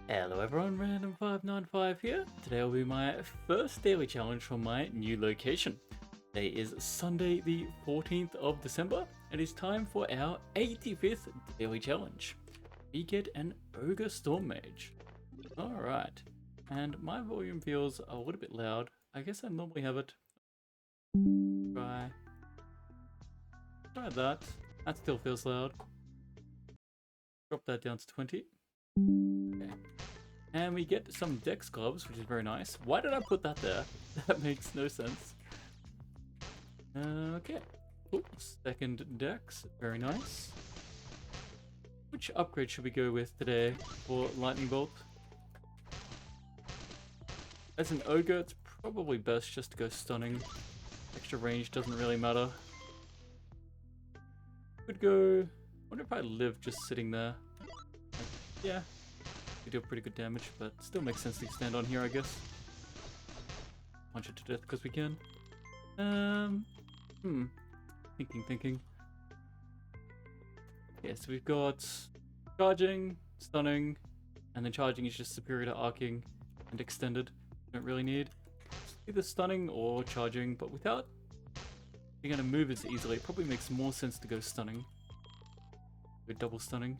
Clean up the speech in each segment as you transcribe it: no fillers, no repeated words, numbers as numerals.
Hello everyone, Random595 here. Today will be my first daily challenge from my new location. Today is Sunday the 14th of December and it's time for our 85th daily challenge. We get an Ogre Storm Mage. Alright, and my volume feels a little bit loud. I guess I normally have it. Try that. That still feels loud. Drop that down to 20. Okay. And we get some Dex gloves, which is very nice. Why did I put that there? That makes no sense. Okay. Cool. Second Dex. Very nice. Which upgrade should we go with today for Lightning Bolt? As an Ogre, it's probably best just to go Stunning. Extra range doesn't really matter. Could go... I wonder if I live just sitting there. Yeah. We deal pretty good damage, but still makes sense to stand on here, I guess. Punch it to death because we can. Thinking. Yeah, so we've got charging, stunning, and then charging is just superior to arcing and extended. Don't really need either stunning or charging, but without being able to move as easily, it probably makes more sense to go stunning. Go double stunning.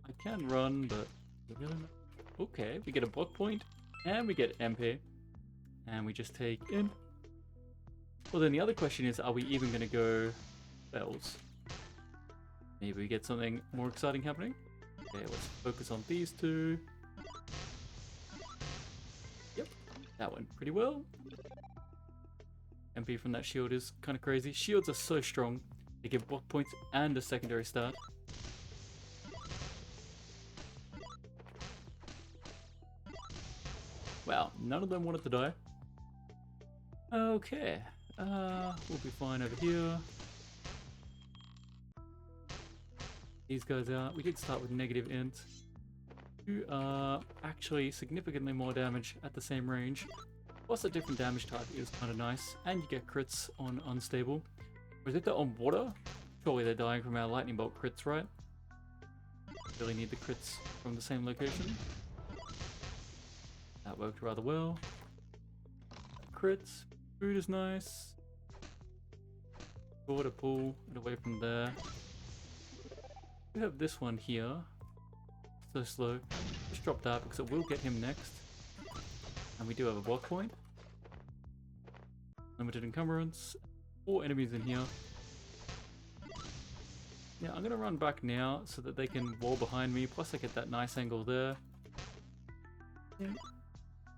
I can run, but really not. Okay, we get a block point, and we get MP, and we just take in. Well, then the other question is, are we even going to go bells? Maybe we get something more exciting happening. Okay, let's focus on these two. Yep, that went pretty well. MP from that shield is kind of crazy. Shields are so strong. They give block points and a secondary start. Wow, none of them wanted to die. Okay, we'll be fine over here. These guys out. We did start with negative int. You are actually significantly more damage at the same range. Plus a different damage type is kind of nice. And you get crits on unstable. Or is it on water? Surely they're dying from our lightning bolt crits, right? Really need the crits from the same location. That worked rather well. Crits. Food is nice. Water pull it away from there. We have this one here. So slow. Just drop that because it will get him next. And we do have a block point. Limited encumbrance. 4 enemies in here. Yeah, I'm gonna run back now so that they can wall behind me. Plus I get that nice angle there. Yeah.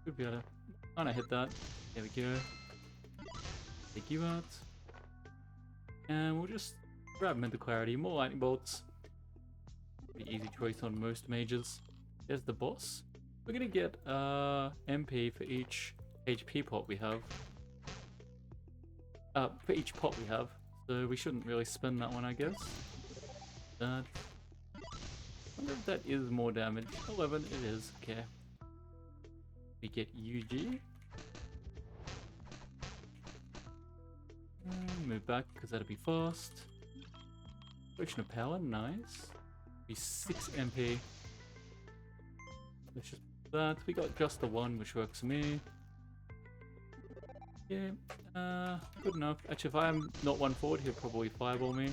Should be able to kind of hit that. There we go. Take you out. And we'll just grab Mental Clarity. More lightning bolts. Pretty easy choice on most mages. There's the boss. We're gonna get MP for each HP pot we have. For each pot we have. So we shouldn't really spend that one, I guess. That. I wonder if that is more damage. 11, it is. Okay. We get UG. Move back because that'll be fast. Potion of power, nice. Be 6 MP. Let's just put that. We got just the one, which works for me. Yeah, good enough. Actually, if I'm not one forward, he'll probably fireball me.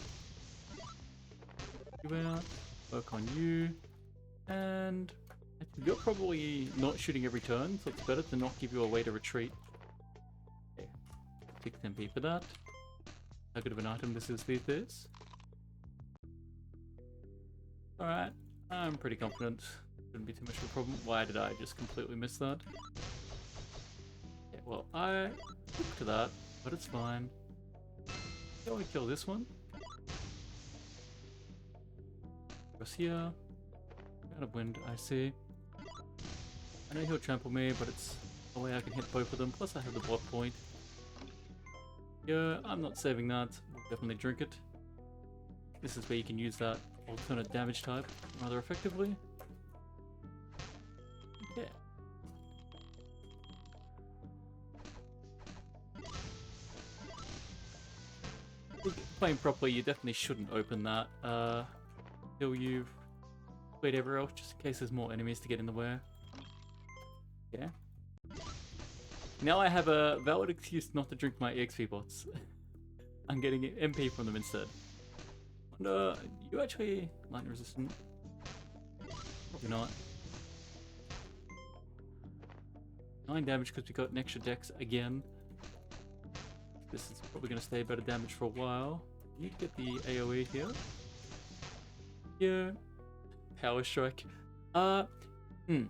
You out. Work on you. And actually, you're probably not shooting every turn, so it's better to not give you a way to retreat. Okay. 6 MP for that. How good of an item this is these days. Alright, I'm pretty confident. Shouldn't be too much of a problem. Why did I just completely miss that? Okay, well, I took to that, but it's fine. Shall we kill this one? Across here. Out of wind, I see. I know he'll trample me, but it's a way I can hit both of them. Plus I have the block point. Yeah, I'm not saving that. We'll definitely drink it. This is where you can use that alternate damage type rather effectively. Yeah. I think playing properly, you definitely shouldn't open that. until you've cleared everywhere else, just in case there's more enemies to get in the way. Yeah. Now I have a valid excuse not to drink my EXP bots. I'm getting MP from them instead. And you actually lightning resistant? Probably not. 9 damage because we got an extra dex again. This is probably going to stay better damage for a while. Need to get the AoE here. Yeah. Power strike. We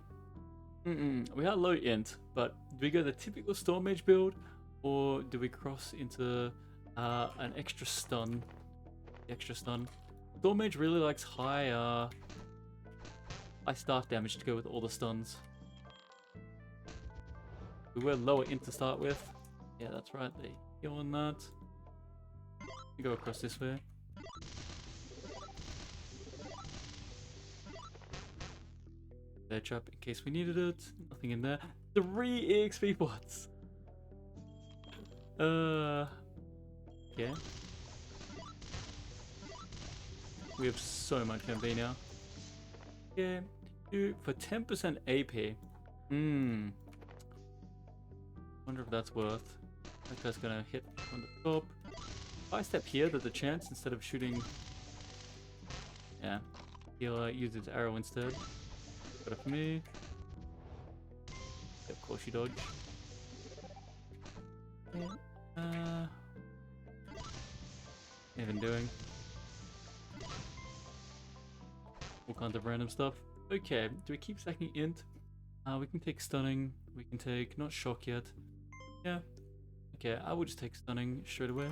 had low int, but do we go the typical Storm Mage build, or do we cross into an extra stun? Extra stun. Storm Mage really likes high staff damage to go with all the stuns. We were lower int to start with. Yeah, that's right. They heal on that. We go across this way. Bear trap in case we needed it. Nothing in there. 3 EXP bots. Yeah. We have so much MP now. Yeah. For 10% AP. Wonder if that's worth. That guy's gonna hit on the top. If I step here, there's a chance instead of shooting. Yeah. He'll use his arrow instead. Got it for me. Of course you dodge. Yeah. Even doing all kinds of random stuff. Okay, do we keep stacking int? We can take stunning. We can take not shock yet. Yeah. Okay, I will just take stunning straight away.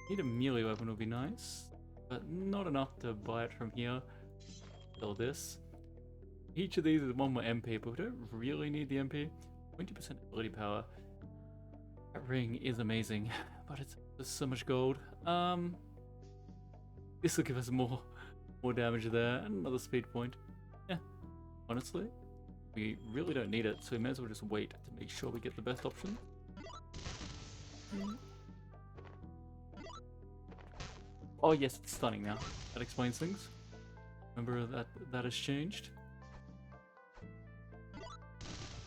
Need a melee weapon would be nice, but not enough to buy it from here. Sell this. Each of these is 1 more MP, but we don't really need the MP. 20% ability power. That ring is amazing, but it's just so much gold. This will give us more damage there, and another speed point. Yeah, honestly, we really don't need it, so we may as well just wait to make sure we get the best option. Oh yes, it's stunning now. That explains things. Remember that has changed.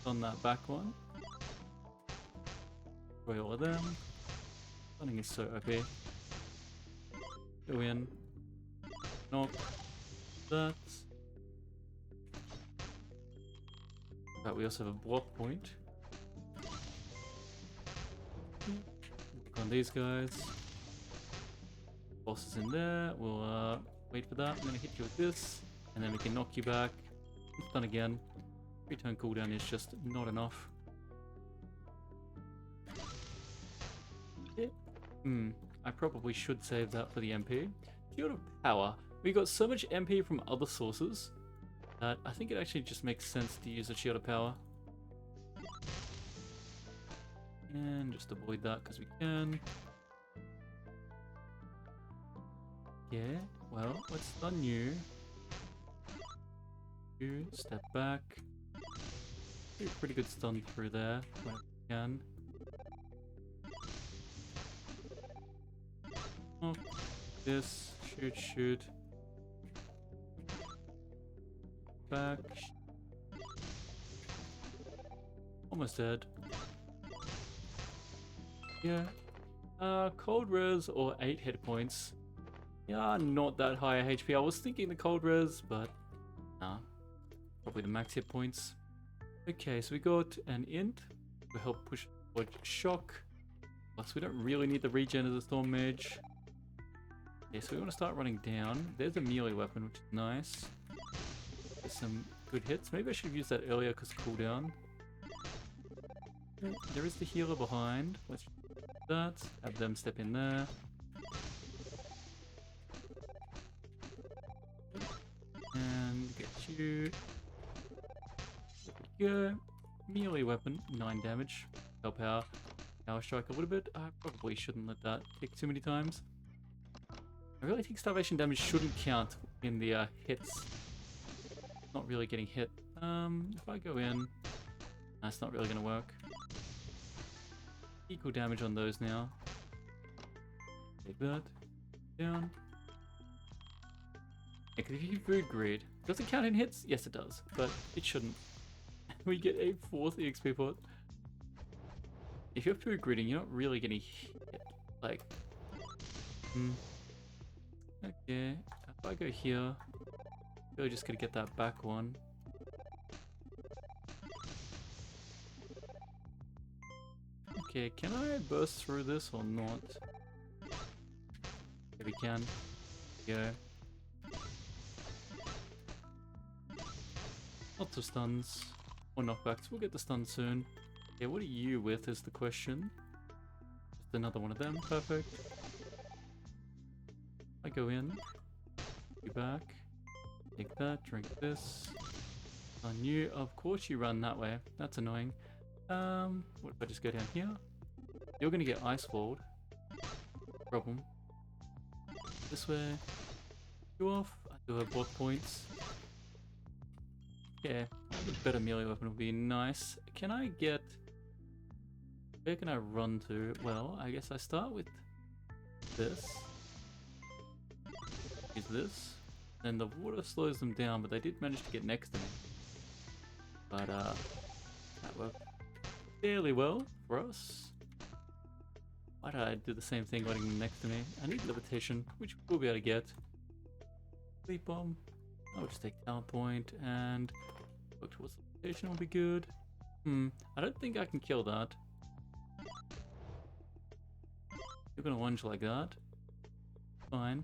On that back one. Destroy all of them. Stunning is so OP. Go in. Knock. That. But we also have a block point. Work on these guys. Boss is in there. We'll wait for that. I'm gonna hit you with this, and then we can knock you back. Stun again. Return cooldown is just not enough. I probably should save that for the MP. Shield of Power. We got so much MP from other sources that I think it actually just makes sense to use a Shield of Power. And just avoid that because we can. Yeah, well, let's stun you. You step back. Do a pretty good stun through there when we can. Oh, this, shoot. Back. Almost dead. Yeah. Cold res or 8 hit points. Yeah, not that high HP. I was thinking the cold res, but nah. Probably the max hit points. Okay, so we got an int to help push forward shock. Plus, we don't really need the regen as a Storm Mage. Okay, so we want to start running down. There's a melee weapon, which is nice. There's some good hits. Maybe I should have used that earlier because cooldown. There is the healer behind. Let's do that. Have them step in there. And get you. There we go. Melee weapon, 9 damage. Help power. Power strike a little bit. I probably shouldn't let that tick too many times. I really think starvation damage shouldn't count in the hits. Not really getting hit. If I go in, that's not really going to work. Equal damage on those now. Take that. Down. Because if you food greed, does it count in hits? Yes, it does, but it shouldn't. We get a 4th EXP pot. If you're food greeding, you're not really getting hit. Like, okay. If I go here, I'm really just gonna get that back one. Okay, can I burst through this or not? Yeah, we can. There we go. Lots of stuns. Or knockbacks. We'll get the stun soon. Yeah, what are you with is the question. Just another one of them. Perfect. I go in. You back. Take that. Drink this. On you. Of course you run that way. That's annoying. What if I just go down here? You're gonna get ice walled. Problem. This way. You off. I do have block points. Yeah, a better melee weapon would be nice. Can I get... Where can I run to? Well, I guess I start with this. Use this. Then the water slows them down, but they did manage to get next to me. But, that worked fairly well for us. Why did I do the same thing letting them next to me? I need levitation, which we'll be able to get. Sleep bomb. I'll just take talent point and look towards levitation will be good. I don't think I can kill that. You're gonna lunge like that. Fine.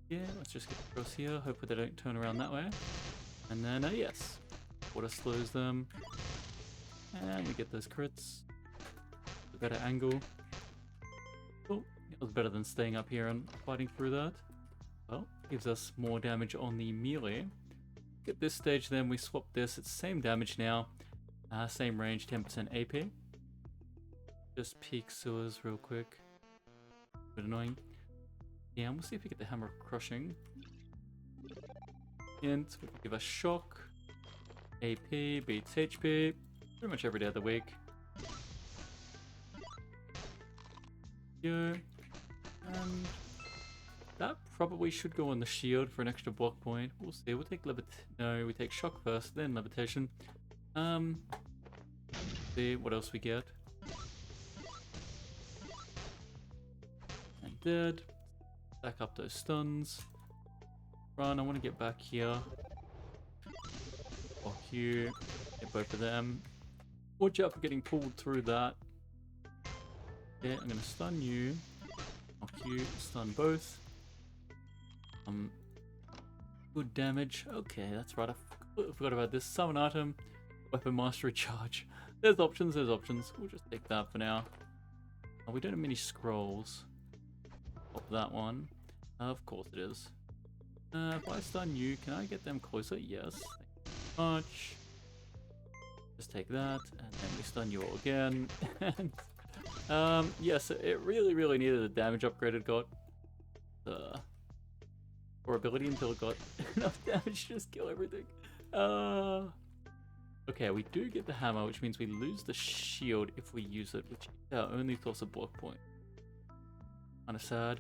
Yeah, let's just get across here. Hopefully they don't turn around that way. And then, yes. Water slows them. And we get those crits. A better angle. Oh, it was better than staying up here and fighting through that. Well, gives us more damage on the melee. At this stage then, we swap this. It's same damage now. Same range, 10% AP. Just peek sewers real quick. A bit annoying. Yeah, and we'll see if we get the Hammer of Crushing. Hint, we can give us Shock. AP beats HP. Pretty much every day of the week. Yeah. And that probably should go on the shield for an extra block point. We'll see. We'll take No, we take Shock first, then Levitation. See what else we get. And dead. Stack up those stuns. Run, I want to get back here. Block you. Get both of them. Watch out for getting pulled through that. Yeah, I'm going to stun you. Knock you. Stun both. Good damage. Okay, that's right. I forgot about this. Summon item. Weapon mastery charge. There's options, there's options. We'll just take that for now. Oh, we don't have many scrolls. Pop that one. Of course it is. If I stun you, can I get them closer? Yes. Thank you very much. Just take that, and then we stun you all again. And, yes, it really needed a damage upgrade it got. Or ability until it got enough damage to just kill everything. Okay, we do get the hammer, which means we lose the shield if we use it, which is our only source of block point. Kinda sad.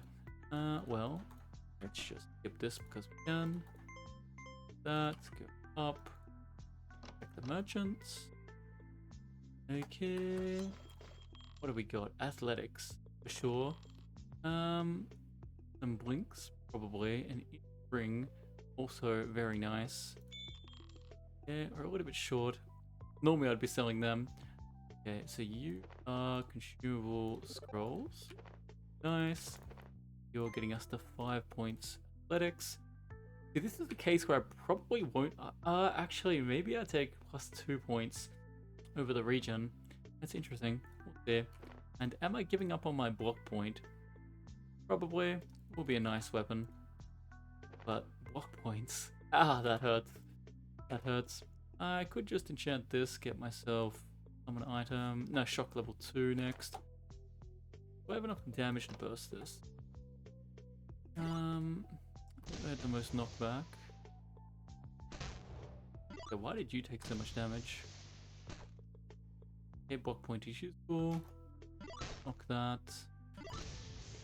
Well, let's just skip this because we can. That, go up. Check the merchants. Okay. What have we got? Athletics, for sure. Some blinks, probably. An ring, also very nice. Yeah, or a little bit short. Normally I'd be selling them. Okay, so you are consumable scrolls. Nice. You're getting us to 5 points. Athletics. See, this is the case where I probably won't... actually, maybe I take +2 points over the region. That's interesting. There. And am I giving up on my block point? Probably. Will be a nice weapon. But block points. That hurts. That hurts. I could just enchant this, get myself summon item. No, shock level 2 next. Do I have enough damage to burst this? I had the most knockback. So why did you take so much damage? Okay, block point is useful. Knock that.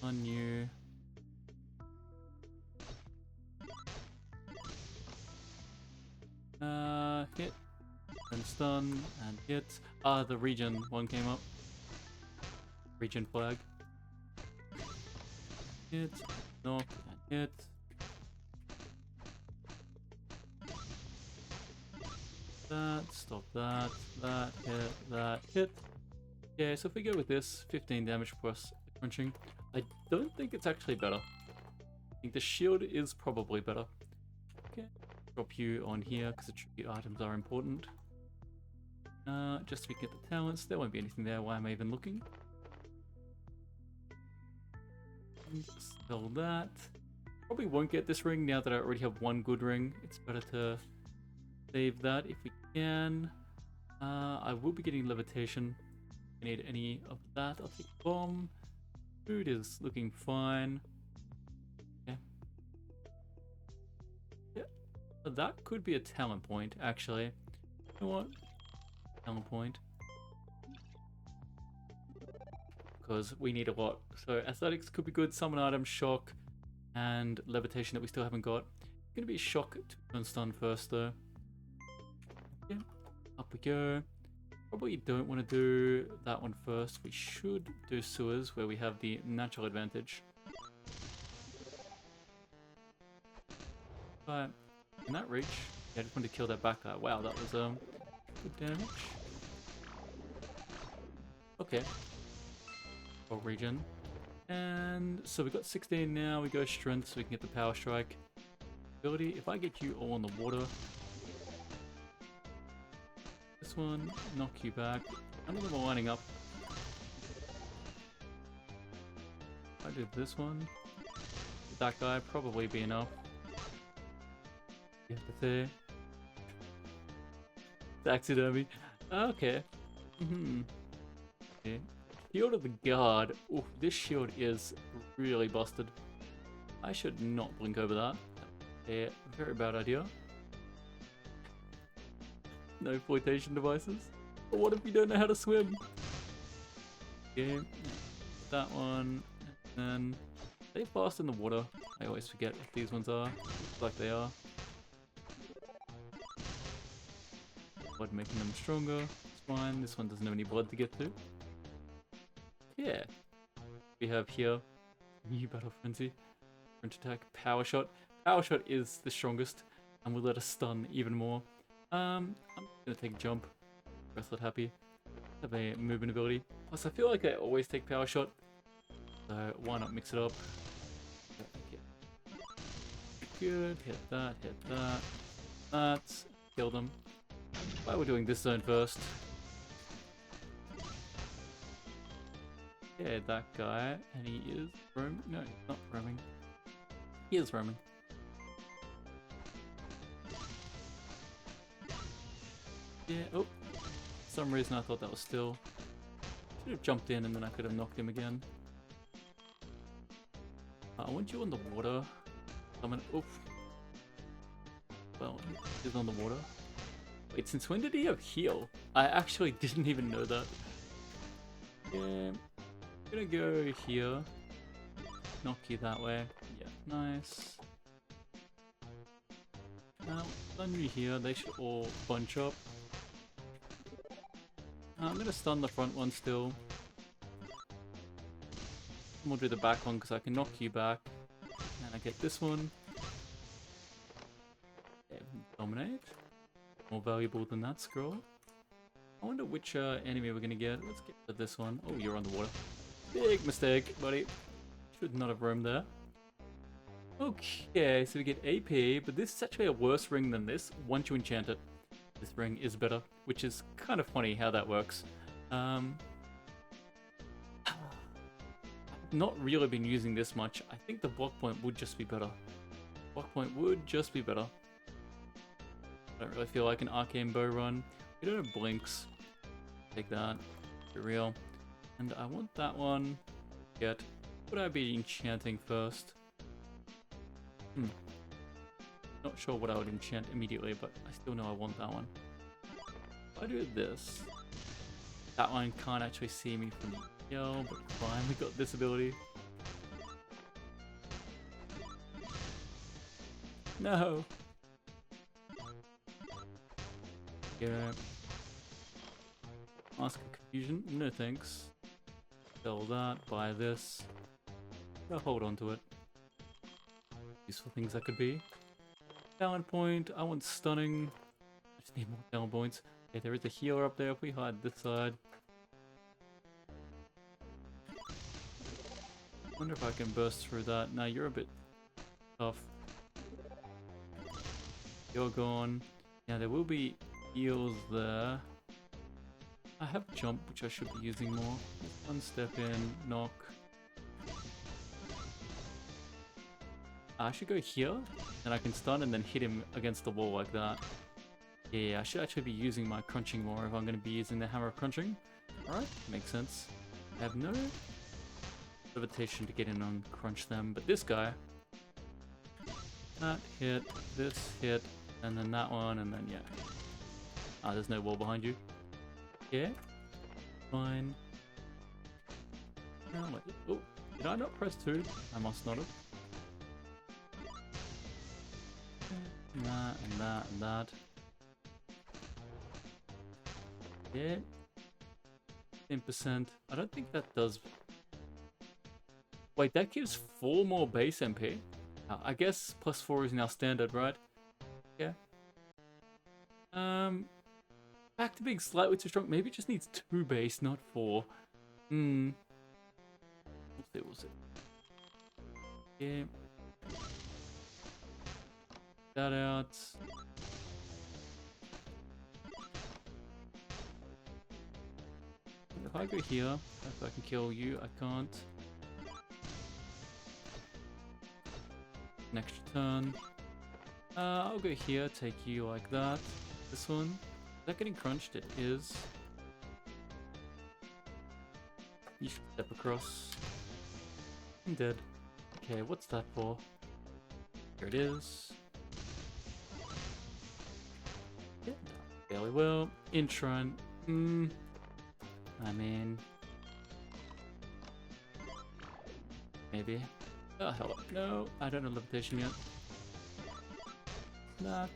On you. Hit. And stun. And hit. Ah, the regen one came up. Regen flag. Hit. Knock. And hit. That. Stop that. That. Hit. That. Hit. Yeah, so if we go with this, 15 damage plus crunching, I don't think it's actually better. I think the shield is probably better. Okay, drop you on here because the tribute items are important. Just so we get the talents, there won't be anything there, why am I even looking? Sell that. Probably won't get this ring now that I already have one good ring. It's better to save that if we can. I will be getting levitation. Need any of that. I'll take bomb. Food is looking fine. Okay. Yeah. So that could be a talent point, actually. You know what? Talent point. Because we need a lot. So athletics could be good, summon item, shock, and levitation that we still haven't got. It's gonna be shock to stun first though. Yeah. Up we go. Probably don't want to do that one first. We should do sewers where we have the natural advantage. But can that reach? Yeah, I just wanted to kill that back guy. Wow, that was good damage. Okay. Or regen. And so we got 16 now. We go strength so we can get the power strike ability. If I get you all on the water. This one, knock you back. None of them are lining up. I did this one. That guy probably be enough. You have to say. Taxidermy. Okay. Okay. Shield of the Guard. Oof, this shield is really busted. I should not blink over that. A very bad idea. No flotation devices. But what if you don't know how to swim? Okay, that one. And then they fast in the water. I always forget if these ones are. Looks like they are. Blood making them stronger. It's fine. This one doesn't have any blood to get to. Yeah. We have here new battle frenzy. French attack. Power shot. Power shot is the strongest and will let us stun even more. I'm gonna take jump. Breathlet happy. Have a movement ability. Plus I feel like I always take power shot. So why not mix it up? Good. Hit that, hit that. That. Kill them. Why we're doing this zone first. Yeah, that guy. And he is roaming. No, he's not roaming. He is roaming. Yeah, oh. For some reason I thought that was still. Should have jumped in and then I could have knocked him again. I want you on the water. Oof. Well, he's on the water. Wait, since when did he have heal? I actually didn't even know that. Yeah, I'm gonna go here. Knock you that way. Yeah, nice. Now, stun you here. They should all bunch up. I'm gonna stun the front one still. We'll do the back one because I can knock you back. And I get this one. Yeah, dominate. More valuable than that scroll. I wonder which enemy we're gonna get. Let's get to this one. Oh, you're on the water. Big mistake, buddy. Should not have roamed there. Okay, so we get AP, but this is actually a worse ring than this once you enchant it. This ring is better, which is kind of funny how that works. Not really been using this much. I think the block point would just be better. Block point would just be better. I don't really feel like an arcane bow run. We don't have blinks. Take that. For real. And I want that one. Yet. Would I be enchanting first? Not sure what I would enchant immediately, but I still know I want that one. If I do this, that one can't actually see me from here, but fine, we got this ability. No! Yeah. Mask of Confusion. No thanks. Sell that. Buy this. I'll hold on to it. Useful things that could be. Talent point. I want stunning. I just need more talent points. Okay, there is a healer up there. If we hide this side. I wonder if I can burst through that. Now you're a bit tough. You're gone. Yeah, there will be heals there. I have jump, which I should be using more. One step in, knock. I should go here, and I can stun and then hit him against the wall like that. Yeah, I should actually be using my crunching more if I'm going to be using the hammer of crunching. Alright, makes sense. I have no levitation to get in and crunch them, but this guy, that hit, this hit, and then that one, and then yeah. Ah, there's no wall behind you. Yeah, fine. Now, wait, oh, did I not press 2? I must not have. And that, and that, and that. Yeah. 10%. I don't think that does. Wait, that gives 4 more base MP? I guess plus 4 is now standard, right? Yeah. Back to being slightly too strong. Maybe it just needs 2 base, not 4. We'll see, we'll see. Yeah. That out. If I go here, if I can kill you, I can't. Next turn. I'll go here, take you like that. This one. Is that getting crunched? It is. You should step across. I'm dead. Okay, what's that for? Here it is. Yeah, fairly well. Intron. I mean... maybe. Oh, hell up. No, I don't have levitation yet. That.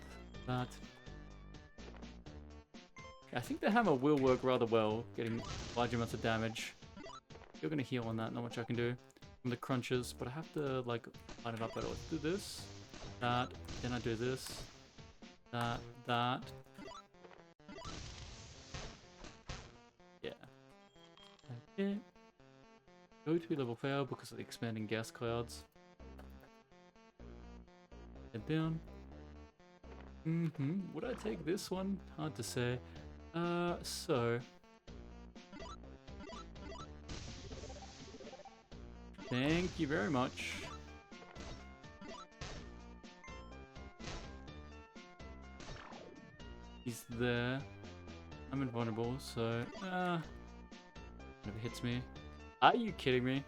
I think the hammer will work rather well, getting large amounts of damage. You're gonna heal on that, not much I can do from the crunches, but I have to like line it up better. Let's do this, that, then I do this, that. Yeah. Okay. Go to level fail because of the expanding gas clouds. Head down. Would I take this one? Hard to say. So... thank you very much. He's there. I'm invulnerable, so... never hits me. Are you kidding me?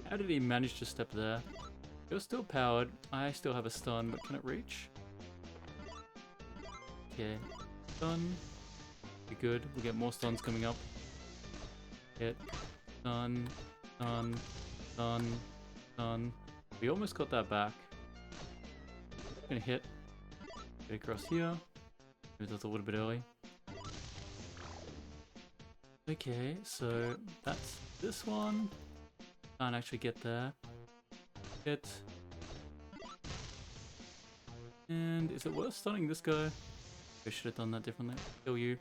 How did he manage to step there? You're still powered. I still have a stun, but can it reach? Okay. Stun. Be good. We'll get more stuns coming up. Hit. Stun. Stun. Stun. Stun. We almost got that back. Gonna hit. Get across here. Maybe that's a little bit early. Okay, so that's this one. Can't actually get there. Hit. And is it worth stunning this guy? I should have done that differently. Kill you.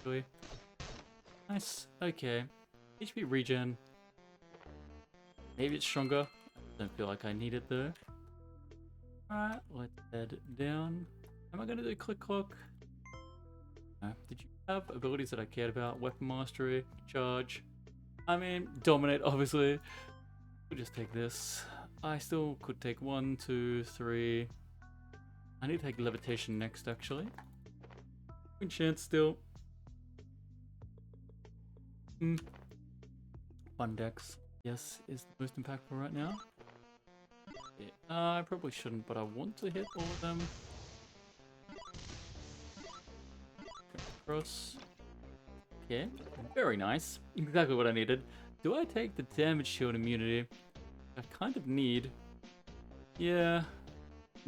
Kill you. Nice. Okay. HP regen. Maybe it's stronger. Don't feel like I need it though. Alright, let's head down. Am I gonna do click clock? No. Did you have abilities that I cared about? Weapon mastery, charge. I mean, dominate, obviously. We'll just take this. I still could take 1, 2, 3. I need to take levitation next, actually. Good chance still. Fun dex, yes, is the most impactful right now. Yeah, I probably shouldn't, but I want to hit all of them. Cross. Okay, very nice. Exactly what I needed. Do I take the damage shield immunity? I kind of need. Yeah.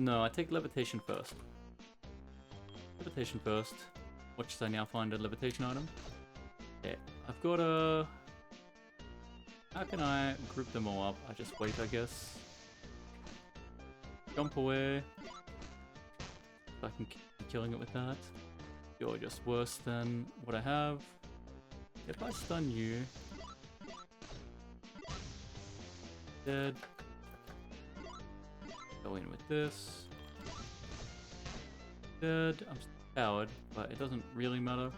No, I take levitation first. Levitation first. Watch as I now find a levitation item. Okay, I've got a... How can I group them all up? I just wait, I guess. Jump away. If I can keep killing it with that. You're just worse than what I have. If I stun you... Dead. Go in with this. Dead. I'm powered, but it doesn't really matter.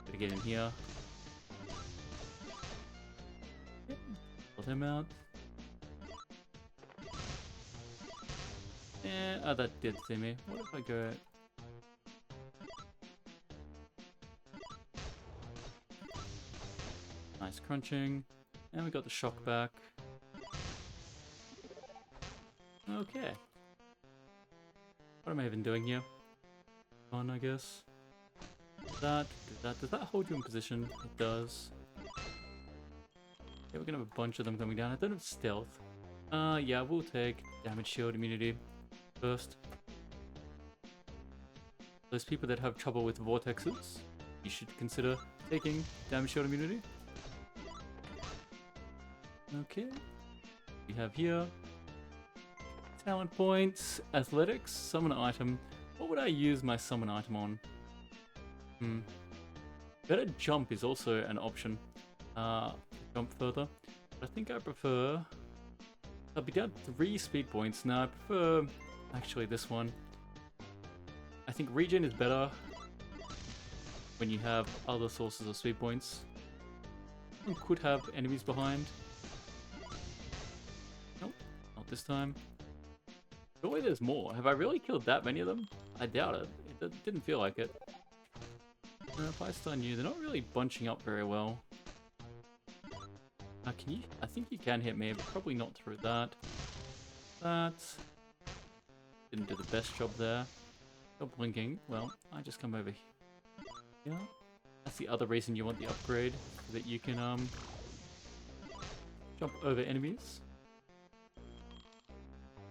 Gotta get in here. Yep. Pull him out. Yeah, oh, that did see me. What if I go... Nice crunching. And we got the shock back. Okay. What am I even doing here? On, I guess. That, do that. Does that hold you in position? It does. Yeah, we're gonna have a bunch of them coming down. I don't have stealth. Yeah, we'll take damage shield immunity first. Those people that have trouble with vortexes, you should consider taking damage shield immunity. Okay. We have here talent points, athletics, summon item. What would I use my summon item on? Better jump is also an option. Jump further. But I think I prefer... I'll be down 3 speed points. Now I prefer actually this one. I think regen is better when you have other sources of speed points. One could have enemies behind. Nope, not this time. Surely there's more. Have I really killed that many of them? I doubt it. It didn't feel like it. If I stun you, they're not really bunching up very well. Can you? I think you can hit me, but probably not through that. That didn't do the best job there. Not blinking. Well, I just come over here. Yeah, that's the other reason you want the upgrade, so that you can jump over enemies.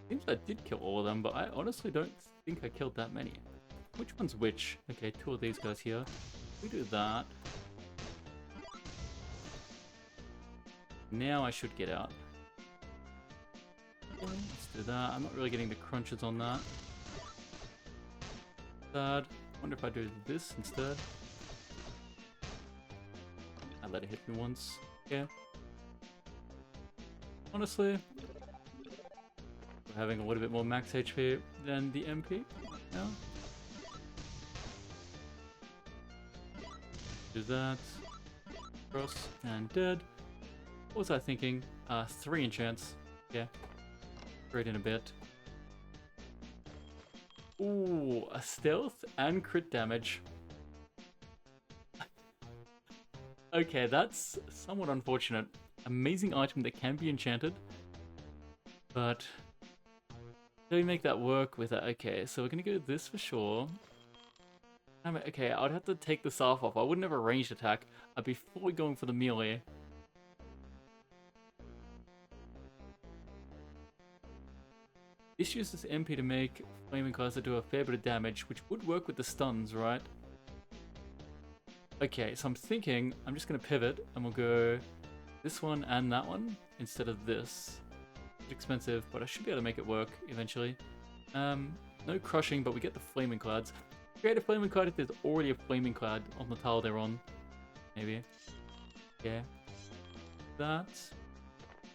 Seems I did kill all of them, but I honestly don't think I killed that many. Which one's which? Okay, 2 of these guys here. We do that. Now I should get out. Okay, let's do that. I'm not really getting the crunches on that. Sad. Wonder if I do this instead. I let it hit me once. Yeah. Honestly, we're having a little bit more max HP than the MP now. Do that. Cross and dead. What was I thinking? 3 enchants. Yeah. Great in a bit. Ooh, a stealth and crit damage. Okay, that's somewhat unfortunate. Amazing item that can be enchanted. But how do we make that work with it? Okay, so we're gonna go this for sure. Okay, I'd have to take the staff off. I wouldn't have a ranged attack. I'd be fully going for the melee. This uses MP to make flaming cards that do a fair bit of damage, which would work with the stuns, right? Okay, so I'm thinking I'm just going to pivot and we'll go this one and that one instead of this. It's expensive, but I should be able to make it work eventually. No crushing, but we get the flaming clouds. Create a flaming cloud if there's already a flaming cloud on the tile they're on. Maybe. Yeah. That.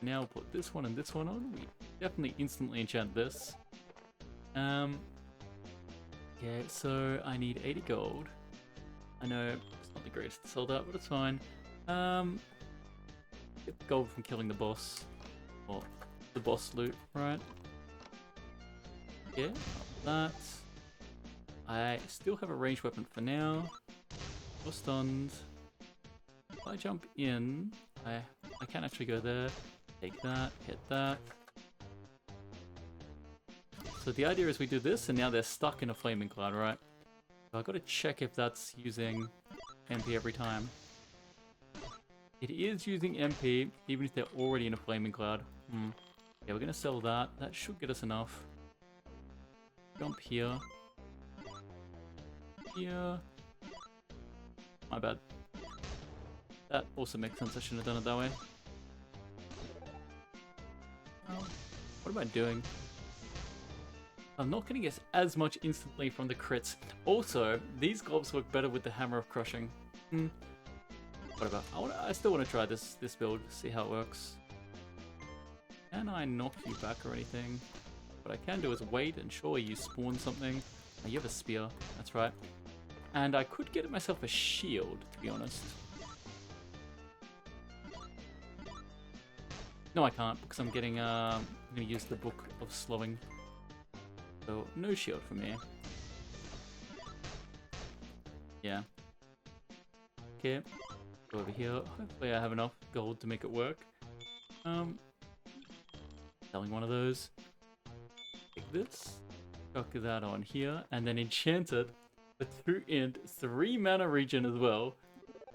Now we'll put this one and this one on. We definitely instantly enchant this. Okay, so I need 80 gold. I know it's not the greatest to sell that, but it's fine. Get the gold from killing the boss. Or the boss loot, right? Yeah, that. I still have a ranged weapon for now. You're stunned. If I jump in, I can actually go there. Take that, hit that. So the idea is we do this, and now they're stuck in a flaming cloud, right? So I've got to check if that's using MP every time. It is using MP, even if they're already in a flaming cloud. Yeah, we're going to sell that. That should get us enough. jump here. Here. My bad. That also makes sense. I shouldn't have done it that way. What am I doing? I'm not going to get as much instantly from the crits. Also, these globs work better with the Hammer of Crushing. Whatever. I still want to try this build, see how it works. Can I knock you back or anything? What I can do is wait and sure you spawn something. Oh, you have a spear. That's right. And I could get myself a shield, to be honest. No, I can't because I'm getting. I'm gonna use the Book of Slowing. So no shield for me. Yeah. Okay. Go over here. Hopefully I have enough gold to make it work. Selling one of those. Take this. Chuck that on here, and then enchant it for 3 mana regen as well.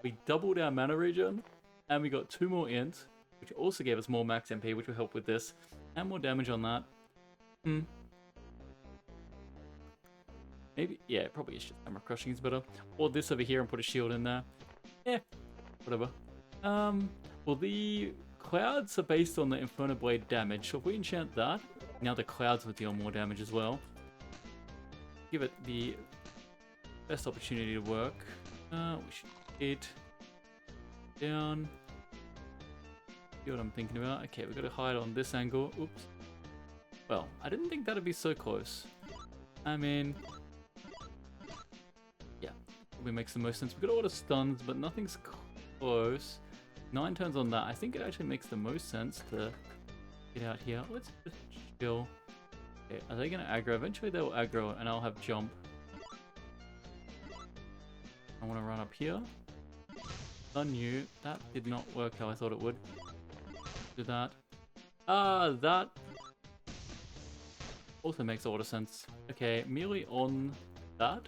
We doubled our mana regen, and we got 2 more int, which also gave us more max MP, which will help with this, and more damage on that. Maybe, yeah, probably it's just Hammer Crushing is better. Or this over here and put a shield in there. Yeah, whatever. Well, the clouds are based on the Inferno Blade damage, so if we enchant that, now the clouds will deal more damage as well. Give it the best opportunity to work. We should hit down. See what I'm thinking about. Okay, we've got to hide on this angle. Oops. Well, I didn't think that'd be so close. I mean, yeah, probably makes the most sense. We've got a lot of stuns, but nothing's close. 9 turns on that. I think it actually makes the most sense to get out here. Let's just chill. Okay, are they going to aggro? Eventually they'll aggro and I'll have jump. I want to run up here. Stun you. That did not work how I thought it would. Do that. That also makes a lot of sense. Okay, merely on that.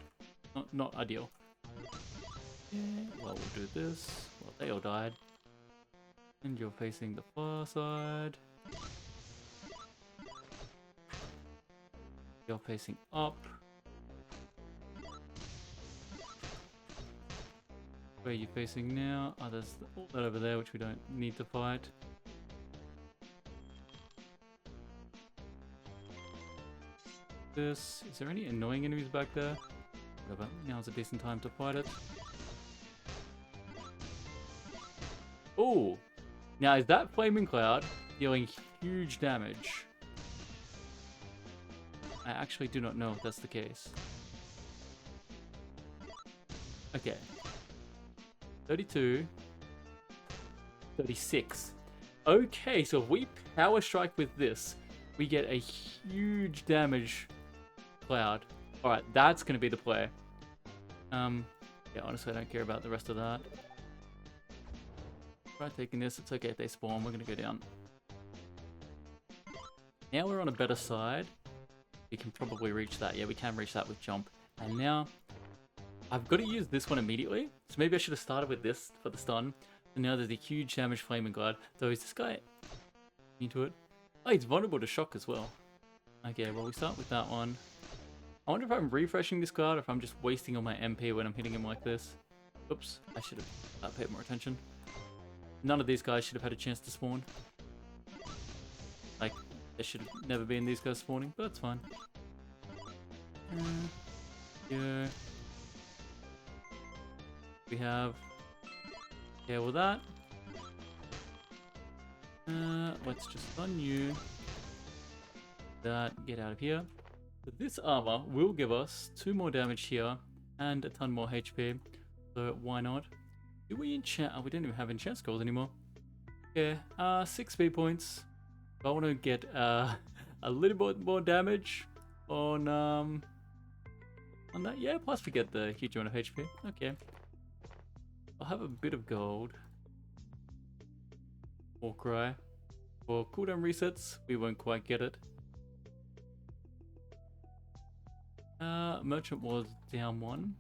Not ideal. Yeah, well, we'll do this. Well, they all died. And you're facing the far side. You're facing up. Where are you facing now? Oh, there's all that over there, which we don't need to fight. This. Is there any annoying enemies back there? Whatever. Now's a decent time to fight it. Oh! Now, is that Flaming Cloud dealing huge damage? I actually do not know if that's the case. Okay. 32. 36. Okay, so if we power strike with this, we get a huge damage cloud. Alright, that's going to be the play. Yeah, honestly, I don't care about the rest of that. Try taking this. It's okay if they spawn. We're going to go down. Now we're on a better side. We can probably reach that. Yeah, we can reach that with jump. And now, I've got to use this one immediately. So maybe I should have started with this for the stun. And now there's a huge damage Flaming Glide. So is this guy into it? Oh, he's vulnerable to shock as well. Okay, well we start with that one. I wonder if I'm refreshing this cloud or if I'm just wasting all my MP when I'm hitting him like this. Oops, I should have paid more attention. None of these guys should have had a chance to spawn. Like, there should have never been these guys spawning, but that's fine. Yeah. We have... Yeah, well that. Let's just stun you. That, get out of here. So this armor will give us 2 more damage here and a ton more HP. So why not? Do we enchant? Oh, we don't even have enchant scrolls anymore. Yeah, 6 speed points. If I want to get a little bit more damage on that, yeah. Plus we get the huge amount of HP. Okay. I'll have a bit of gold. War Cry. For cooldown resets, we won't quite get it. Merchant was down 1.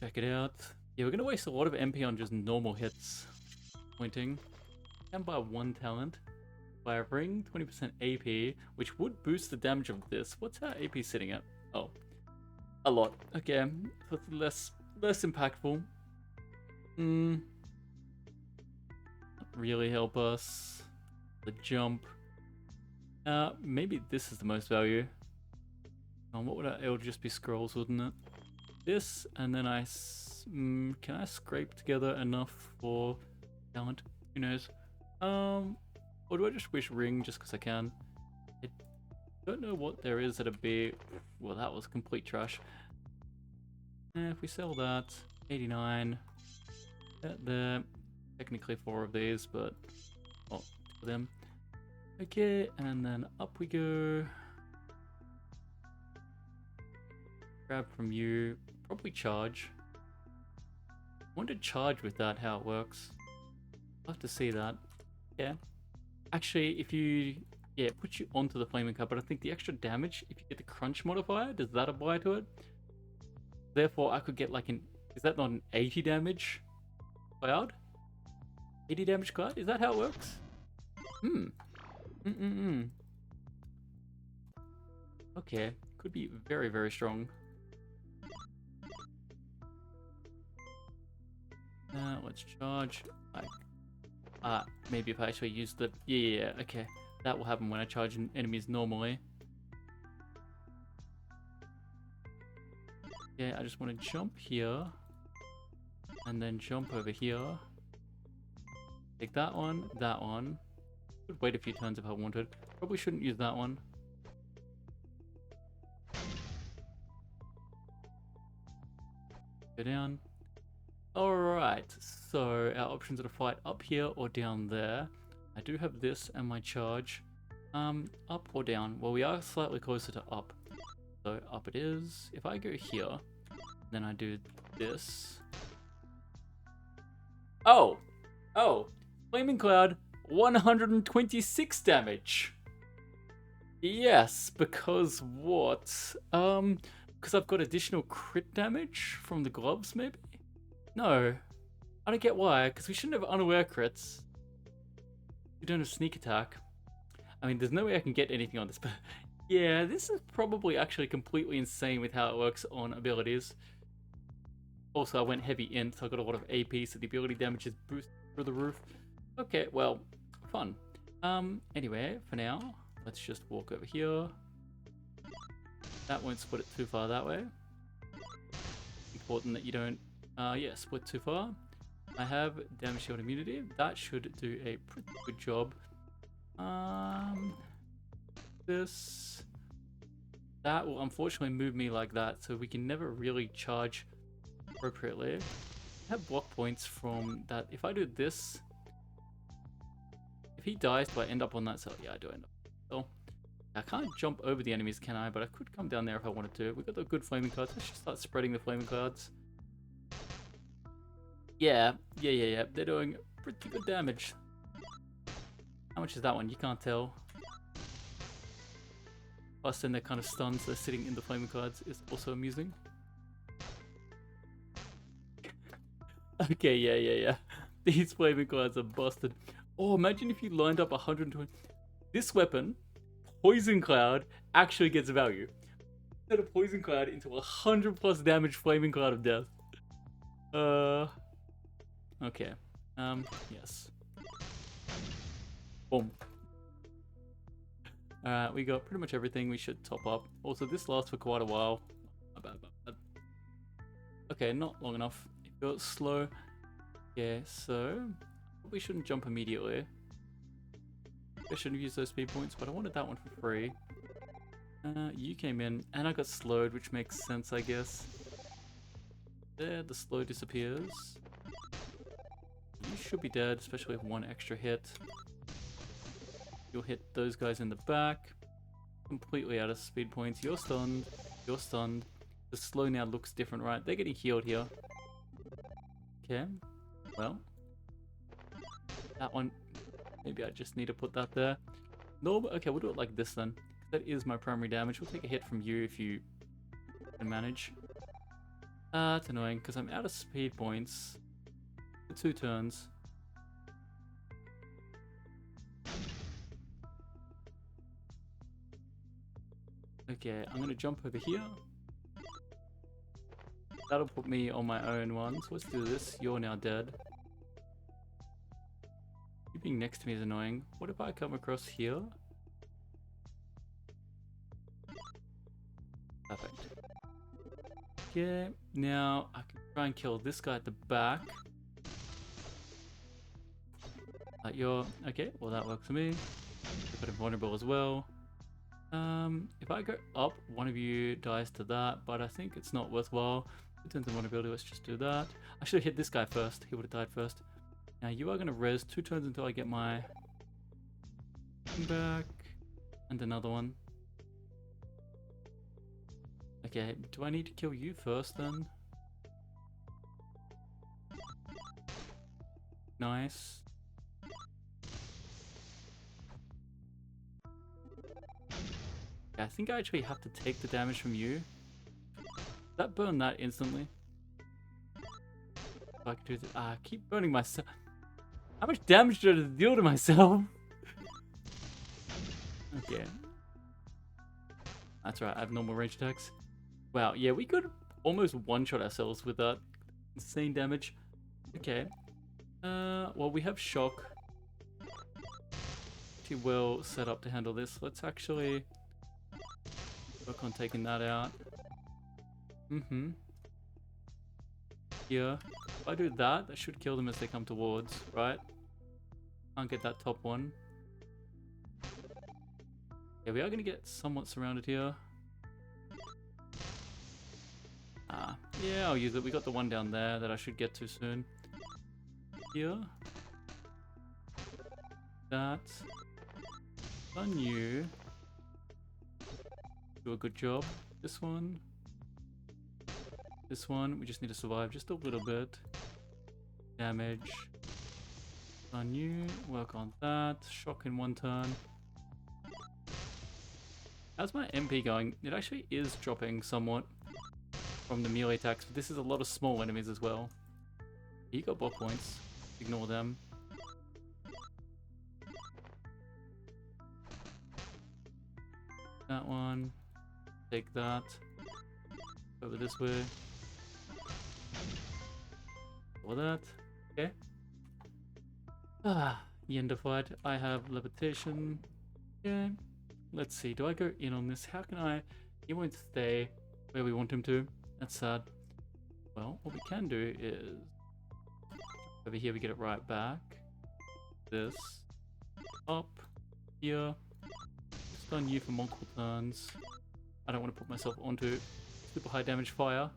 Check it out. Yeah, we're gonna waste a lot of MP on just normal hits. Pointing. Can buy 1 talent. by a ring, 20% AP, which would boost the damage of this. What's our AP sitting at? Oh, a lot. Okay, so it's less impactful. Not really help us. The jump. Maybe this is the most value. What would it would just be scrolls, wouldn't it? This, and then can I scrape together enough for talent? Who knows? Or do I just wish ring just because I can? I don't know what there is that'd be. Well, that was complete trash. If we sell that, 89. There, technically 4 of these, but for them. Okay, and then up we go. Grab from you. Probably charge. I want to charge with that, how it works. I'll have to see that. Yeah. Actually, if you... Yeah, it puts you onto the flaming card, but I think the extra damage, if you get the crunch modifier, does that apply to it? Therefore, I could get like an... Is that not an 80 damage cloud? 80 damage cloud? Is that how it works? Okay, could be very, very strong. Let's charge. Like, maybe if I actually use the... Yeah, okay. That will happen when I charge enemies normally. Yeah, I just want to jump here. And then jump over here. Take that one, that one. Could wait a few turns if I wanted. Probably shouldn't use that one. Go down. Alright, so our options are to fight up here or down there. I do have this and my charge. Up or down? Well, we are slightly closer to up. So up it is. If I go here, then I do this. Oh! Oh! Flaming Cloud, 126 damage! Yes, because what? Because I've got additional crit damage from the gloves, maybe? No. I don't get why, because we shouldn't have unaware crits. We don't have sneak attack. I mean, there's no way I can get anything on this, but... Yeah, this is probably actually completely insane with how it works on abilities. Also, I went heavy int, so I got a lot of AP, so the ability damage is boosted through the roof. Okay, well, fun. Anyway, for now, let's just walk over here. That won't split it too far that way. Important that you don't, split too far. I have damage shield immunity. That should do a pretty good job. That will unfortunately move me like that, so we can never really charge appropriately. I have block points from that. If I do this, if he dies, do I end up on that cell? Yeah, I do end up. So I can't jump over the enemies, can I? But I could come down there if I wanted to. We've got the good flaming clouds. Let's just start spreading the flaming clouds. Yeah. They're doing pretty good damage. How much is that one? You can't tell. Plus, then they're kind of stunned, so they're sitting in the flaming clouds is also amusing. Okay, yeah. These flaming clouds are busted. Oh, imagine if you lined up 120. This weapon, Poison Cloud, actually gets value. Set a Poison Cloud into 100+ damage flaming cloud of death. Okay. Yes. Boom. Alright, we got pretty much everything we should top up. Also, this lasts for quite a while. Not bad. Okay, not long enough. If you're slow. Yeah, so probably shouldn't jump immediately. I shouldn't use those speed points, but I wanted that one for free. You came in, and I got slowed, which makes sense, I guess. There, the slow disappears. You should be dead, especially with one extra hit. You'll hit those guys in the back. Completely out of speed points. You're stunned. You're stunned. The slow now looks different, right? They're getting healed here. Okay. Well. That one. Maybe I just need to put that there. No, okay, we'll do it like this then. That is my primary damage. We'll take a hit from you if you can manage. It's annoying because I'm out of speed points. For 2 turns. Okay, I'm gonna jump over here. That'll put me on my own one. So let's do this. You're now dead. You being next to me is annoying. What if I come across here? Perfect. Okay, now I can try and kill this guy at the back. You're okay. Well, that works for me. A bit invulnerable as well. If I go up, one of you dies to that, but I think it's not worthwhile. 2 turns of vulnerability. Let's just do that. I should have hit this guy first. He would have died first. Now you are gonna res 2 turns until I get my thing back, and another one. Okay, do I need to kill you first then? Nice. Yeah, I think I actually have to take the damage from you. Does that burn that instantly? If I could do this. I keep burning myself. How much damage did I deal to myself? Okay. That's right, I have normal range attacks. Wow, yeah, we could almost one-shot ourselves with that insane damage. Okay. Well, we have shock. Pretty well set up to handle this. Let's actually work on taking that out. Yeah. If I do that, that should kill them as they come towards, right? Can't get that top one. Yeah, we are going to get somewhat surrounded here. Yeah, I'll use it. We got the one down there that I should get to soon. Here. That. Done you. Do a good job. This one. This one. We just need to survive just a little bit. Damage. Done you. Work on that. Shock in 1 turn. How's my MP going? It actually is dropping somewhat from the melee attacks, but this is a lot of small enemies as well. You got block points. Ignore them. That one. Take that. Over this way. For that. Okay. Yender fight. I have levitation. Okay. Let's see. Do I go in on this? How can I... He won't stay where we want him to. That's sad. Well, what we can do is... Over here we get it right back. This. Up. Here. Stun you for multiple turns. I don't want to put myself onto super high damage fire.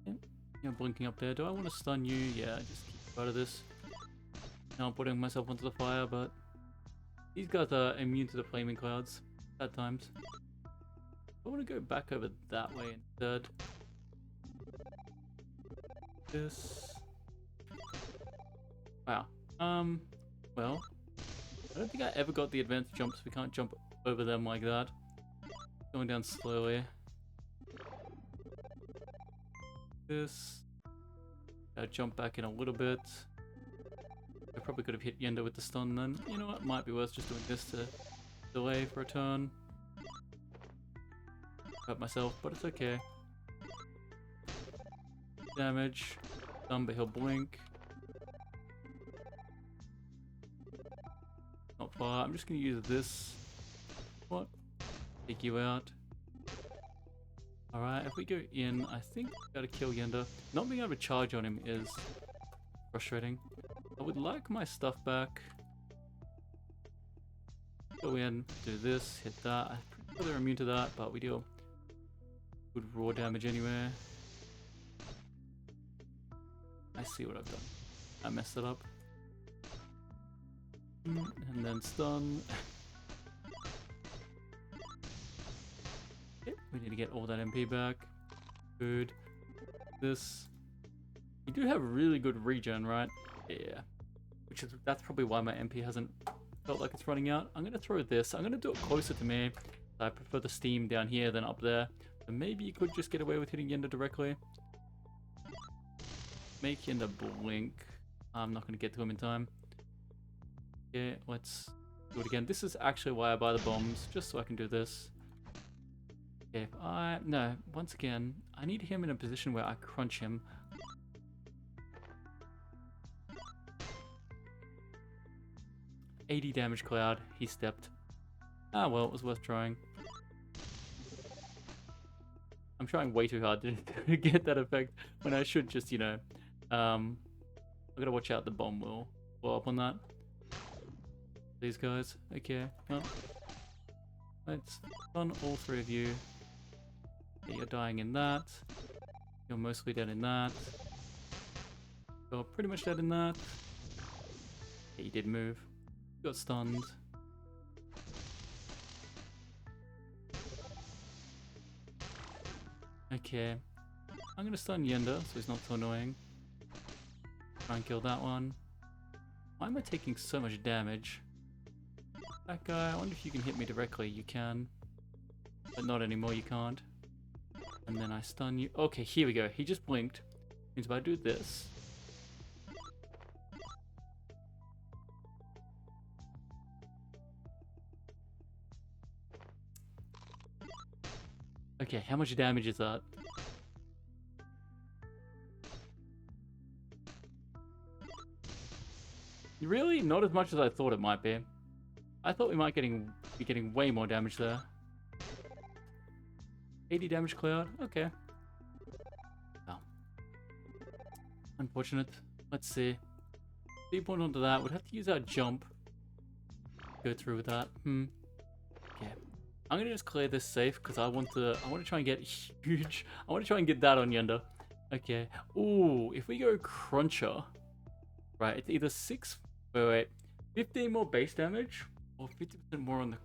Yeah, you're blinking up there. Do I want to stun you? Yeah, just keep out of this. Now I'm putting myself onto the fire, but these guys are immune to the flaming clouds at times. I want to go back over that way instead. This. Wow. Well, I don't think I ever got the advanced jumps. We can't jump over them like that. Going down slowly. This. Gotta jump back in a little bit. I probably could have hit Yender with the stun then. You know what? Might be worth just doing this to delay for a turn. Hurt myself, but it's okay. Damage. Stun, but he'll blink. Not far. I'm just gonna use this. What? Take you out. Alright, if we go in, I think we gotta kill Yender. Not being able to charge on him is frustrating. I would like my stuff back. Go in, do this, hit that. I'm pretty sure they're immune to that, but we deal good raw damage anyway. I see what I've done. I messed it up. And then stun. Okay, we need to get all that MP back. Good. This. You do have really good regen, right? Yeah. That's probably why my MP hasn't felt like it's running out. I'm gonna throw this. I'm gonna do it closer to me. I prefer the steam down here than up there. So maybe you could just get away with hitting Yender directly. Make Yender blink. I'm not gonna get to him in time. Yeah, let's do it again. This is actually why I buy the bombs, just so I can do this. Okay, no, once again, I need him in a position where I crunch him. $80 damage cloud, he stepped. Ah well, it was worth trying. I'm trying way too hard to get that effect when I should just, you know, I gotta watch out the bomb will blow up on that. These guys, okay, well, let's stun all three of you. Okay, you're dying in that. You're mostly dead in that. You're pretty much dead in that. Okay, you did move. You got stunned. Okay. I'm gonna stun Yenda so he's not so annoying. Try and kill that one. Why am I taking so much damage? That guy, I wonder if you can hit me directly. You can. But not anymore, you can't. And then I stun you. Okay, here we go. He just blinked. Means if I do this. Okay, how much damage is that? Really? Not as much as I thought it might be. I thought we might be getting way more damage there. 80 damage cloud? Okay. Oh. Unfortunate. Let's see. 3 point onto that. We'd have to use our jump. Go through with that. Okay. I'm gonna just clear this safe because I want to try and get huge. I want to try and get that on Yenda. Okay. Ooh, if we go Cruncher, right? It's either 15 more base damage or 50% more on the.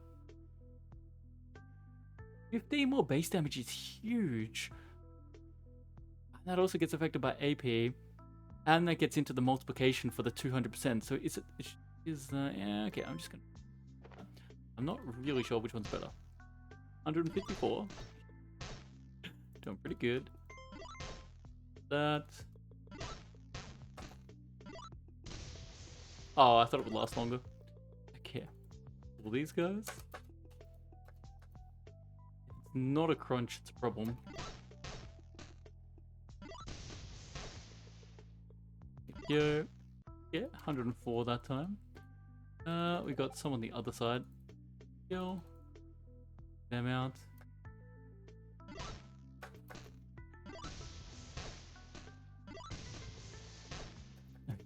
15 more base damage is huge. And that also gets affected by AP, and that gets into the multiplication for the 200%. So yeah, okay. I'm not really sure which one's better. 154. Doing pretty good. That. Oh, I thought it would last longer. Okay. All these guys. It's not a crunch, it's a problem. Yeah, 104 that time. We got some on the other side. Kill them out.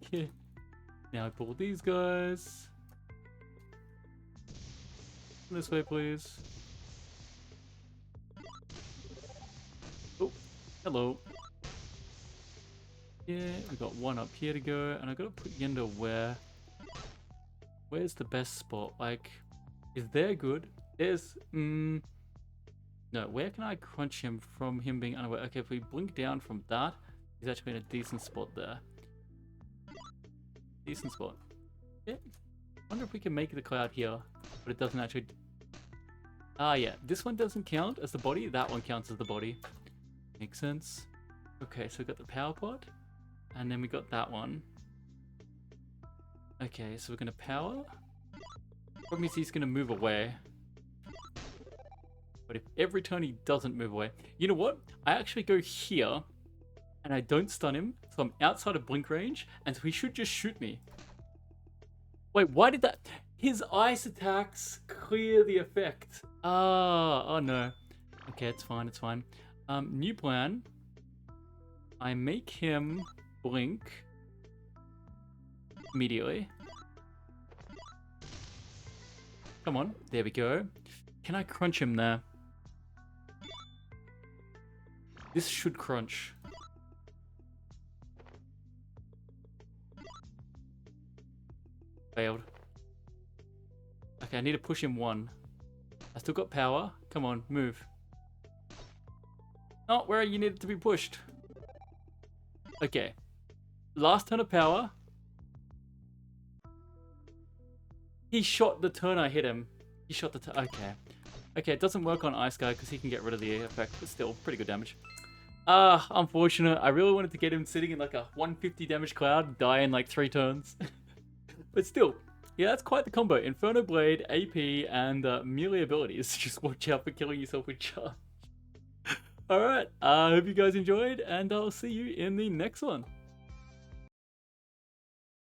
Okay. Now I pull these guys. This way, please. Oh, hello. Yeah, we got one up here to go, and I gotta put Yenda where? Where's the best spot? Like, is there good? There's, no, where can I crunch him from him being unaware? Okay, if we blink down from that, he's actually in a decent spot there. Decent spot. Yeah. Wonder if we can make the cloud here, but it doesn't actually. Ah, yeah. This one doesn't count as the body. That one counts as the body. Makes sense. Okay, so we got the power pod, and then we got that one. Okay, so we're gonna power. Problem is he's gonna move away. But if every turn he doesn't move away, you know what? I actually go here. And I don't stun him, so I'm outside of blink range, and so he should just shoot me. Wait, why did that? His ice attacks clear the effect. Oh no. Okay, it's fine, it's fine. New plan. I make him blink immediately. Come on, there we go. Can I crunch him there? This should crunch. Failed. Okay, I need to push him one. I still got power. Come on, move. Not where you needed to be pushed. Okay. Last turn of power. He shot the turn I hit him. He shot the turn. Okay. Okay, it doesn't work on Ice Guy because he can get rid of the effect, but still, pretty good damage. Unfortunate. I really wanted to get him sitting in like a 150 damage cloud, die in like 3 turns. But still, Yeah, that's quite the combo. Inferno Blade, AP, and melee abilities. Just watch out for killing yourself with charge. Alright, I hope you guys enjoyed, and I'll see you in the next one.